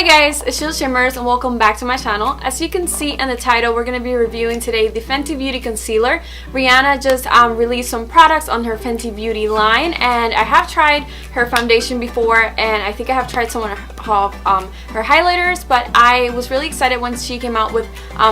guys, it's Shield Shimmers and welcome back to my channel. As you can see in the title, we're going to be reviewing today the Fenty Beauty Concealer. Rihanna just released some products on her Fenty Beauty line, and I have tried her foundation before, and I think I have tried some of her highlighters, but I was really excited when she came out with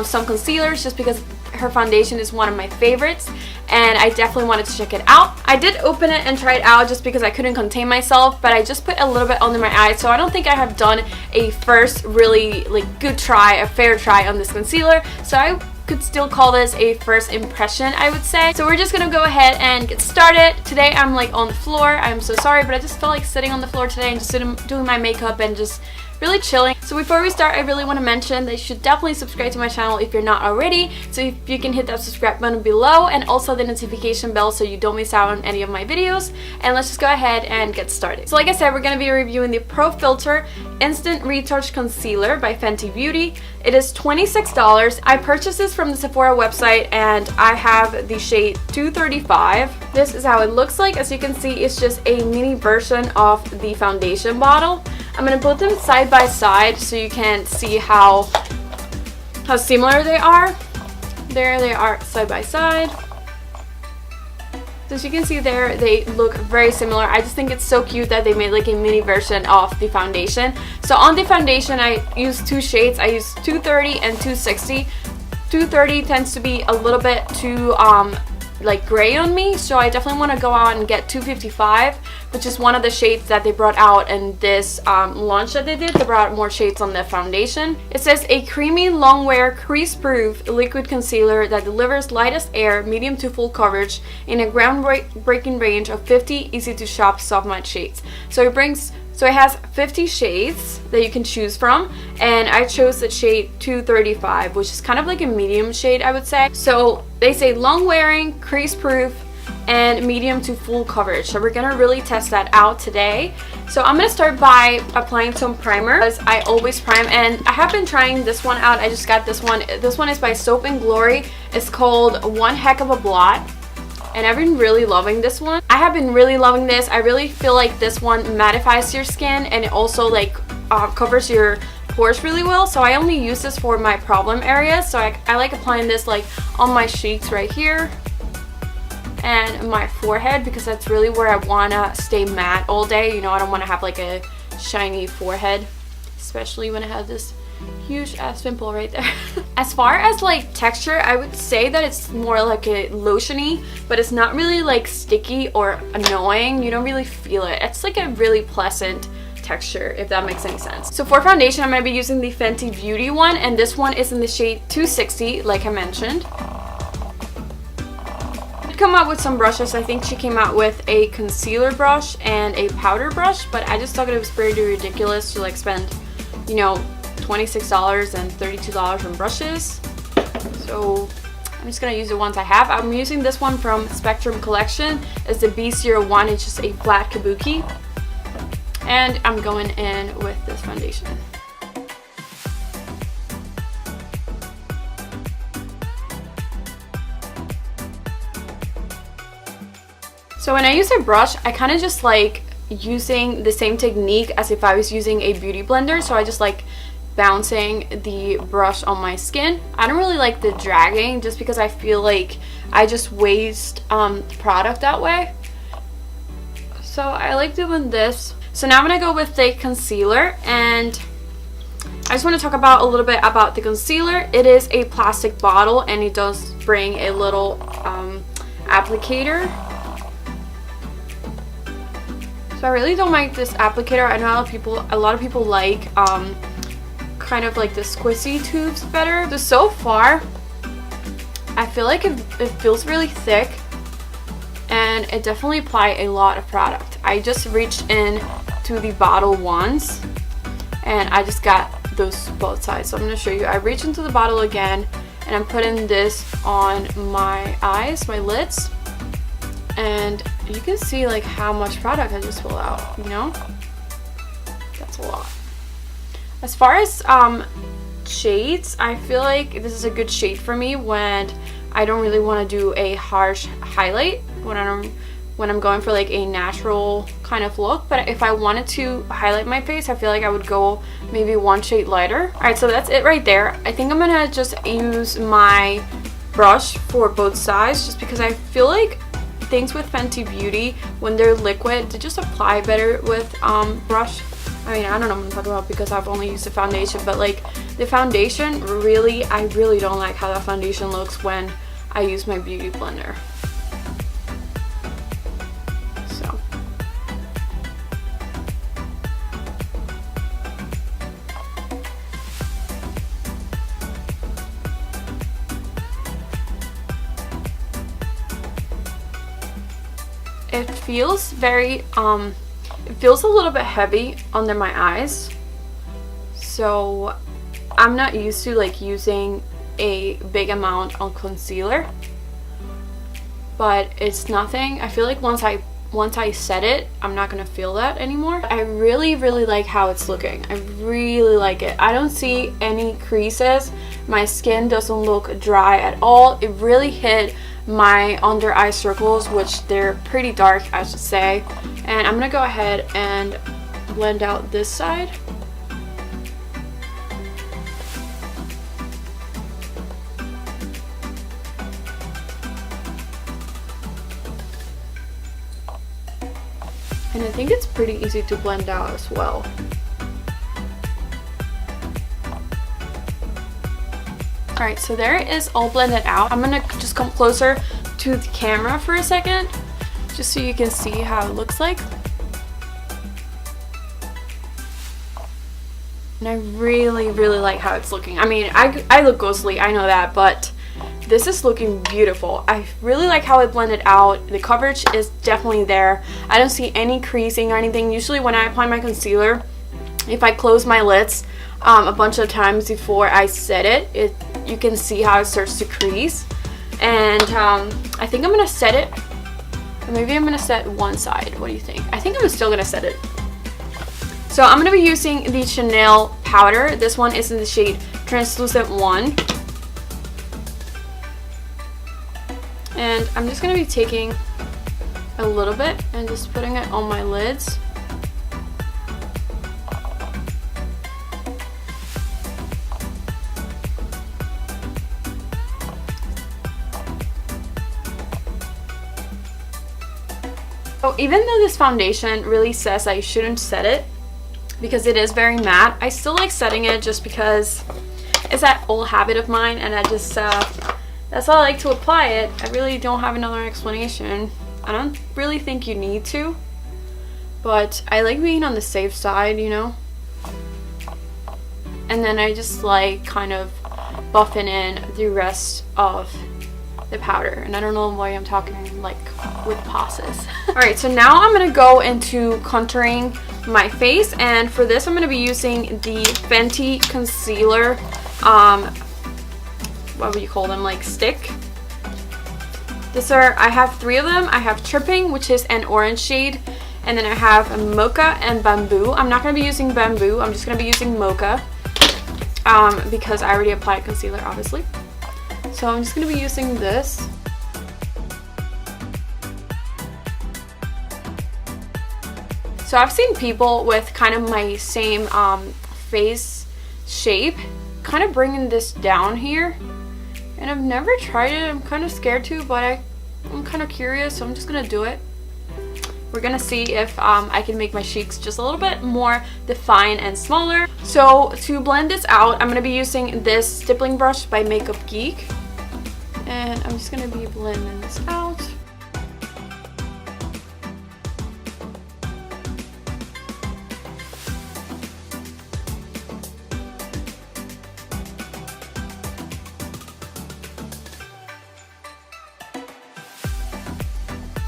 some concealers just because her foundation is one of my favorites and I definitely wanted to check it out. I did open it and try it out just because I couldn't contain myself, but I just put a little bit under my eyes, so I don't think I have done a first really good try, a fair try on this concealer, so I could still call this a first impression, I would say. So we're just gonna go ahead and get started. Today I'm on the floor. I'm so sorry, but I just felt like sitting on the floor today and just doing my makeup and just really chilling. So before we start, I really want to mention that you should definitely subscribe to my channel if you're not already. So if you can hit that subscribe button below and also the notification bell so you don't miss out on any of my videos. And let's just go ahead and get started. So like I said, we're going to be reviewing the Pro Filt'R Instant Retouch Concealer by Fenty Beauty. It is $26. I purchased this from the Sephora website and I have the shade 235. This is how it looks like. As you can see, it's just a mini version of the foundation bottle. I'm going to put them side by side so you can see how similar they are. There they are side by side. So as you can see there, they look very similar. I just think it's so cute that they made a mini version of the foundation. So on the foundation, I use two shades. I use 230 and 260. 230 tends to be a little bit too gray on me, so I definitely want to go out and get 255, which is one of the shades that they brought out in this launch that they did. They brought out more shades on the foundation. It says a creamy Longwear crease-proof liquid concealer that delivers lightest air, medium to full coverage in a groundbreaking range of 50 easy-to-shop soft matte shades. So it has 50 shades that you can choose from, and I chose the shade 235, which is kind of like a medium shade, I would say. So they say long wearing, crease proof, and medium to full coverage. So we're gonna really test that out today. So I'm gonna start by applying some primer, as I always prime, and I have been trying this one out. I just got this one. This one is by Soap & Glory. It's called One Heck of a Blot. And I've been really loving this one. I have been really loving this. I really feel like this one mattifies your skin, and it also covers your pores really well. So I only use this for my problem areas. So I like applying this on my cheeks right here and my forehead, because that's really where I wanna stay matte all day. You know, I don't wanna have a shiny forehead, especially when I have this huge ass pimple right there. As far as texture, I would say that it's more like a lotiony, but it's not really sticky or annoying. You don't really feel it. It's a really pleasant texture, if that makes any sense. So for foundation, I'm going to be using the Fenty Beauty one, and this one is in the shade 260, like I mentioned. I come out with some brushes. I think she came out with a concealer brush and a powder brush, but I just thought it was pretty ridiculous to spend, you know, $26 and $32 on brushes. So I'm just gonna use the ones I have. I'm using this one from Spectrum Collection. It's the B01. It's just a flat kabuki, and I'm going in with this foundation. So when I use a brush, I kind of just using the same technique as if I was using a beauty blender. So I just bouncing the brush on my skin. I don't really like the dragging, just because I feel like I just waste product that way. So I like doing this. So now I'm gonna go with the concealer, and I just want to talk about a little bit about the concealer. It is a plastic bottle, and it does bring a little applicator. So I really don't like this applicator. I know a lot of people like kind of the squishy tubes better. So far, I feel like it feels really thick, and it definitely applies a lot of product. I just reached in to the bottle once, and I just got those both sides. So I'm going to show you. I reach into the bottle again, and I'm putting this on my eyes, my lids, and you can see how much product I just pulled out, you know? That's a lot. As far as shades, I feel like this is a good shade for me when I don't really want to do a harsh highlight, when when I'm going for like a natural kind of look. But if I wanted to highlight my face, I feel like I would go maybe one shade lighter. Alright, so that's it right there. I think I'm gonna just use my brush for both sides, just because I feel like things with Fenty Beauty, when they're liquid, they just apply better with brush. I mean, I don't know what I'm talking about because I've only used the foundation, but like the foundation, really, I really don't like how that foundation looks when I use my beauty blender. So. It feels very, it feels a little bit heavy under my eyes, so I'm not used to like using a big amount on concealer, but it's nothing. I feel like once I set it, I'm not gonna feel that anymore. I really like how it's looking. I really like it. I don't see any creases. My skin doesn't look dry at all. It really hit my under eye circles, which they're pretty dark, I should say. And I'm gonna go ahead and blend out this side. And I think it's pretty easy to blend out as well. Alright, so there it is all blended out. I'm gonna just come closer to the camera for a second, just so you can see how it looks like. And I really like how it's looking. I mean, I look ghostly, I know that, but this is looking beautiful. I really like how it blended out. The coverage is definitely there. I don't see any creasing or anything. Usually when I apply my concealer, if I close my lids a bunch of times before I set it, you can see how it starts to crease. And I think I'm gonna set it, or maybe I'm gonna set one side. What do you think? I think I'm still gonna set it. So I'm gonna be using the Chanel powder. This one is in the shade Translucent 1. And I'm just gonna be taking a little bit and just putting it on my lids. So even though this foundation really says I shouldn't set it because it is very matte, I still like setting it just because it's that old habit of mine, and I just that's how I like to apply it. I really don't have another explanation. I don't really think you need to, but I like being on the safe side, you know? And then I just like kind of buffing in the rest of the powder. And I don't know why I'm talking like with pauses. Alright, so now I'm gonna go into contouring my face, and for this I'm gonna be using the Fenty concealer, what would you call them, like stick. I have 3 of them. I have Tripping, which is an orange shade, and then I have Mocha and Bamboo. I'm not going to be using Bamboo, I'm just going to be using Mocha because I already applied concealer, obviously. So I'm just going to be using this. So I've seen people with kind of my same face shape kind of bringing this down here. And I've never tried it. I'm kind of scared to, but I'm kind of curious, so I'm just gonna do it. We're gonna see if I can make my cheeks just a little bit more defined and smaller. So to blend this out, I'm gonna be using this stippling brush by Makeup Geek, and I'm just gonna be blending this out.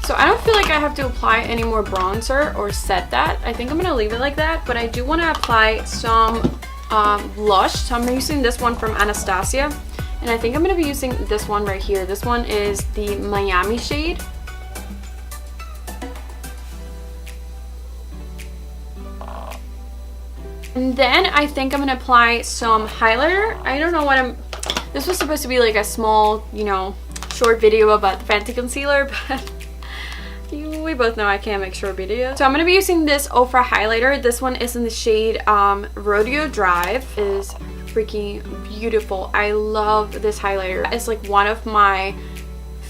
So I don't feel like I have to apply any more bronzer or set that. I think I'm going to leave it like that, but I do want to apply some blush. So I'm using this one from Anastasia, and I think I'm going to be using this one right here. This one is the Miami shade. And then I think I'm going to apply some highlighter. I don't know what this was supposed to be like a small, you know, short video about Fenty concealer, but We both know I can't make short videos. So I'm going to be using this OFRA highlighter. This one is in the shade Rodeo Drive. It is freaking beautiful. I love this highlighter. It's like one of my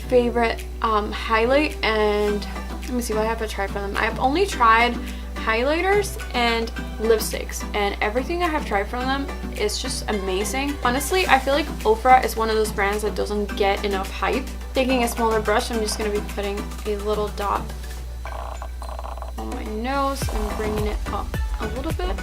favorite highlight, and let me see what I have to try from them. I've only tried highlighters and lipsticks, and everything I have tried from them is just amazing. Honestly, I feel like OFRA is one of those brands that doesn't get enough hype. Taking a smaller brush, I'm just going to be putting a little dot on my nose and bringing it up a little bit.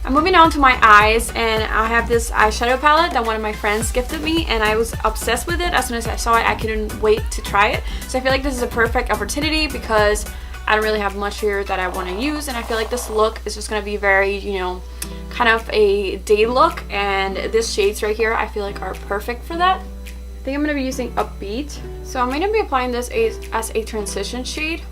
I'm moving on to my eyes, and I have this eyeshadow palette that one of my friends gifted me, and I was obsessed with it. As soon as I saw it, I couldn't wait to try it. So I feel like this is a perfect opportunity because I don't really have much here that I want to use, and I feel like this look is just going to be very, you know, kind of a day look, and these shades right here I feel like are perfect for that. I think I'm going to be using Upbeat. So I'm going to be applying this as a transition shade.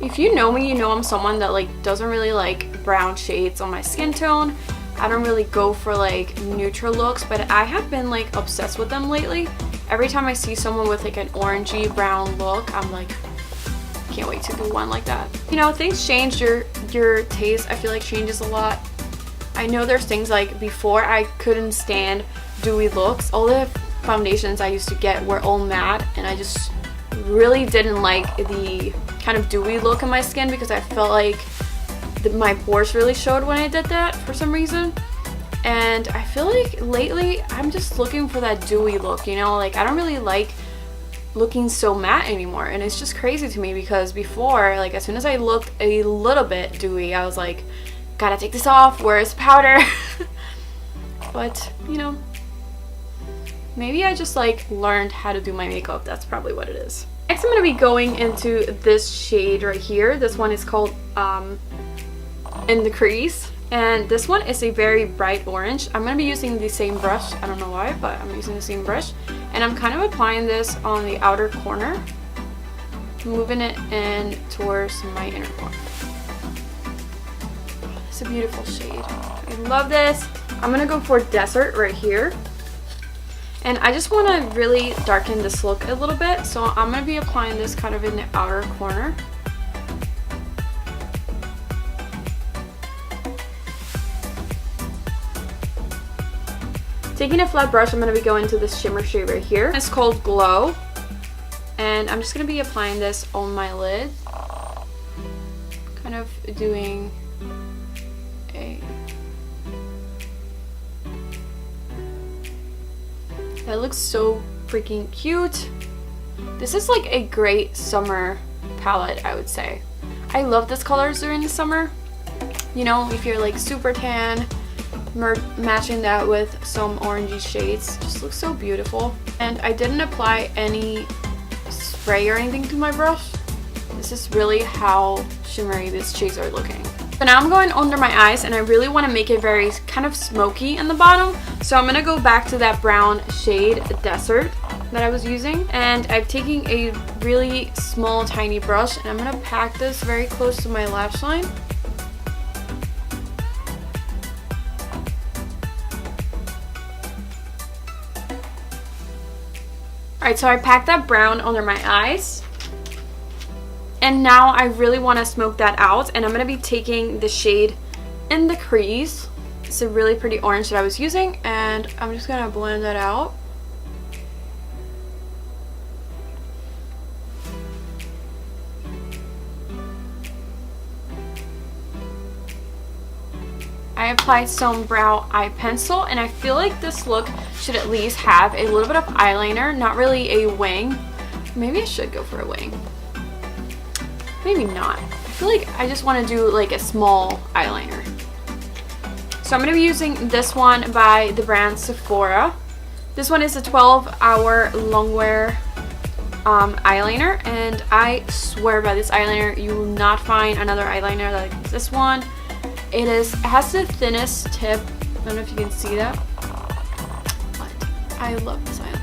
If you know me, you know I'm someone that like doesn't really like brown shades on my skin tone. I don't really go for like neutral looks, but I have been like obsessed with them lately. Every time I see someone with like an orangey brown look, I'm like, can't wait to do one like that. You know, things change, your taste I feel like changes a lot. I know there's things like before I couldn't stand dewy looks. All the foundations I used to get were all matte, and I just really didn't like the kind of dewy look in my skin because I felt like my pores really showed when I did that for some reason. And I feel like lately I'm just looking for that dewy look, you know, like I don't really like looking so matte anymore, and it's just crazy to me because before, like as soon as I looked a little bit dewy, I was like, gotta take this off, where's powder? But you know, maybe I just like learned how to do my makeup. That's probably what it is. Next I'm going to be going into this shade right here. This one is called In the Crease, and this one is a very bright orange. I'm going to be using the same brush. I don't know why, but I'm using the same brush, and I'm kind of applying this on the outer corner, moving it in towards my inner corner. It's a beautiful shade. I love this. I'm going to go for Desert right here. And I just want to really darken this look a little bit, so I'm going to be applying this kind of in the outer corner. Taking a flat brush, I'm going to be going to this shimmer shade right here. It's called Glow, and I'm just going to be applying this on my lid, kind of doing a... That looks so freaking cute. This is like a great summer palette, I would say. I love these colors during the summer. You know, if you're like super tan, matching that with some orangey shades, just looks so beautiful. And I didn't apply any spray or anything to my brush. This is really how shimmery these shades are looking. So now I'm going under my eyes, and I really want to make it very kind of smoky in the bottom. So I'm going to go back to that brown shade, Desert, that I was using. And I'm taking a really small, tiny brush, and I'm going to pack this very close to my lash line. Alright, so I packed that brown under my eyes. And now I really want to smoke that out, and I'm going to be taking the shade In the Crease. It's a really pretty orange that I was using, and I'm just going to blend that out. I applied some brow eye pencil, and I feel like this look should at least have a little bit of eyeliner, not really a wing. Maybe I should go for a wing. Maybe not. I feel like I just want to do like a small eyeliner. So I'm going to be using this one by the brand SEPHORA. This one is a 12-hour Longwear eyeliner, and I swear by this eyeliner, you will not find another eyeliner like this one. It has the thinnest tip. I don't know if you can see that, but I love this eyeliner.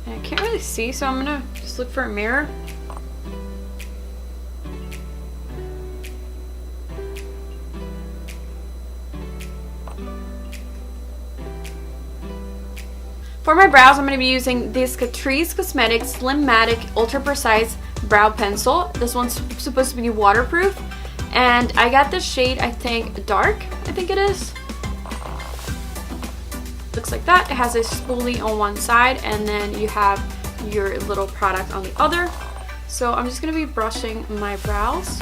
And I can't really see, so I'm gonna just look for a mirror. For my brows, I'm going to be using this CATRICE Cosmetics Slim Matic Ultra Precise Brow Pencil. This one's supposed to be waterproof. And I got the shade, I think, dark, I think it is. Looks like that. It has a spoolie on one side, and then you have your little product on the other. So I'm just going to be brushing my brows,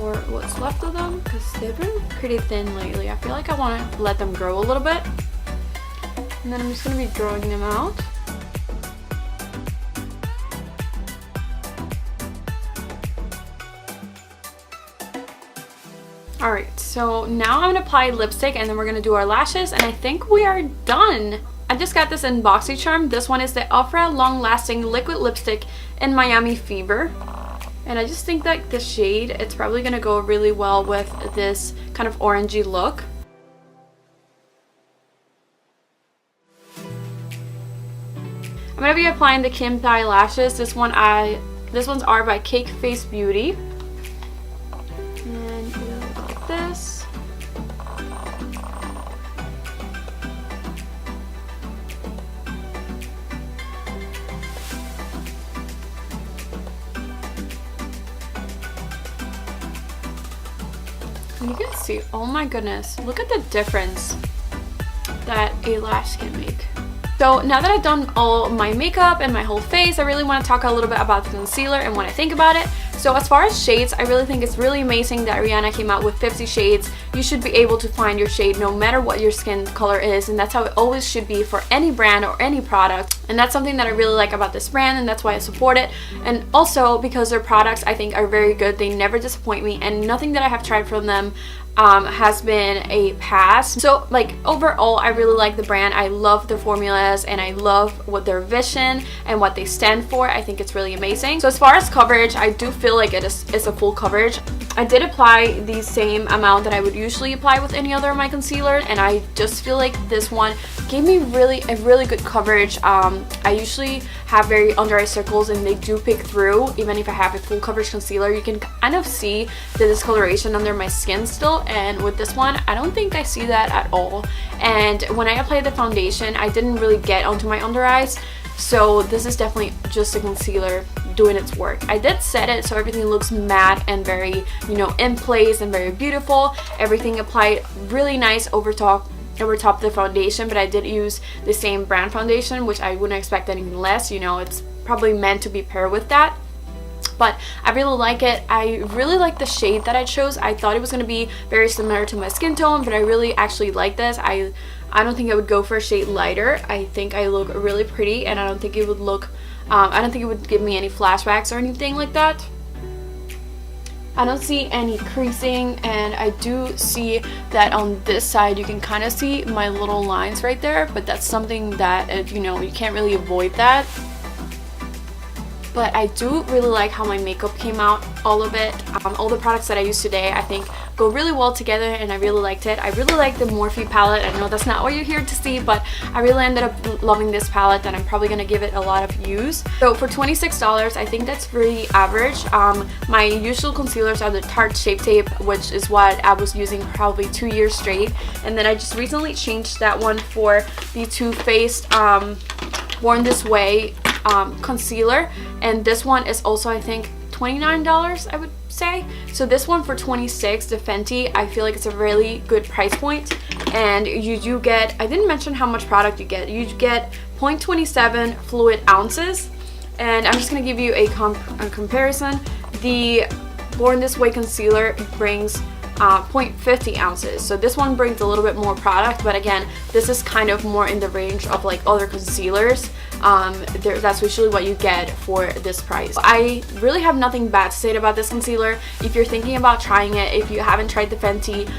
or what's left of them, because they've been pretty thin lately. I feel like I want to let them grow a little bit. And then I'm just going to be drawing them out. Alright, so now I'm going to apply lipstick, and then we're going to do our lashes, and I think we are done. I just got this in BoxyCharm. This one is the OFRA Long Lasting Liquid Lipstick in Miami Fever. And I just think that the shade, it's probably going to go really well with this kind of orangey look. I'm going to be applying the Kim Thigh lashes. This one's are by Cake Face Beauty. And you look like this. And you can see, oh my goodness, look at the difference that a lash can make. So now that I've done all my makeup and my whole face, I really want to talk a little bit about the concealer and what I think about it. So as far as shades, I really think it's really amazing that Rihanna came out with 50 shades. You should be able to find your shade no matter what your skin color is, and that's how it always should be for any brand or any product. And that's something that I really like about this brand, and that's why I support it. And also because their products, I think, are very good. They never disappoint me, and nothing that I have tried from them has been a pass. So like overall, I really like the brand. I love their formulas, and I love what their vision and what they stand for. I think it's really amazing. So as far as coverage, I do feel like it's a full coverage. I did apply the same amount that I would usually apply with any other of my concealer, and I just feel like this one gave me a really good coverage. I usually have very under eye circles, and they do pick through. Even if I have a full coverage concealer, you can kind of see the discoloration under my skin still, and with this one I don't think I see that at all. And when I applied the foundation, I didn't really get onto my under eyes, so this is definitely just a concealer doing its work. I did set it so everything looks matte and very, you know, in place and very beautiful. Everything applied really nice over top the foundation, but I did use the same brand foundation, which I wouldn't expect anything less. You know, it's probably meant to be paired with that. But I really like it. I really like the shade that I chose. I thought it was going to be very similar to my skin tone, but I really actually like this. I don't think I would go for a shade lighter. I think I look really pretty, and I don't think it would look I don't think it would give me any flashbacks or anything like that. I don't see any creasing, and I do see that on this side you can kind of see my little lines right there, but that's something that, you know, you can't really avoid that. But I do really like how my makeup came out, all of it. All the products that I use today, I think, go really well together, and I really liked it. I really like the Morphe palette. I know that's not what you're here to see, but I really ended up loving this palette, and I'm probably going to give it a lot of use. So for $26, I think that's pretty average. My usual concealers are the Tarte Shape Tape, which is what I was using probably 2 years straight. And then I just recently changed that one for the Too Faced Born This Way concealer, and this one is also, I think, $29, I would say. So this one for $26, the Fenty, I feel like it's a really good price point, and you do get, I didn't mention how much product you get. You get 0.27 fluid ounces, and I'm just going to give you a comparison. The Born This Way concealer brings 0.50 ounces, so this one brings a little bit more product, but again, this is kind of more in the range of like other concealers. That's usually what you get for this price. I really have nothing bad to say about this concealer. If you're thinking about trying it, if you haven't tried the Fenty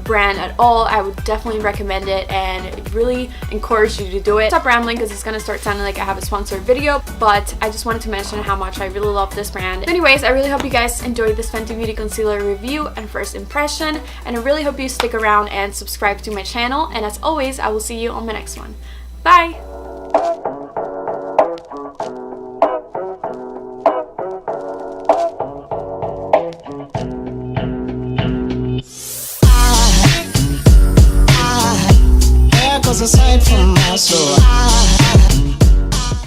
brand at all, I would definitely recommend it and really encourage you to do it. Stop rambling because it's going to start sounding like I have a sponsored video, but I just wanted to mention how much I really love this brand. Anyways, I really hope you guys enjoyed this Fenty Beauty concealer review and first impression, and I really hope you stick around and subscribe to my channel, and as always, I will see you on my next one. Bye!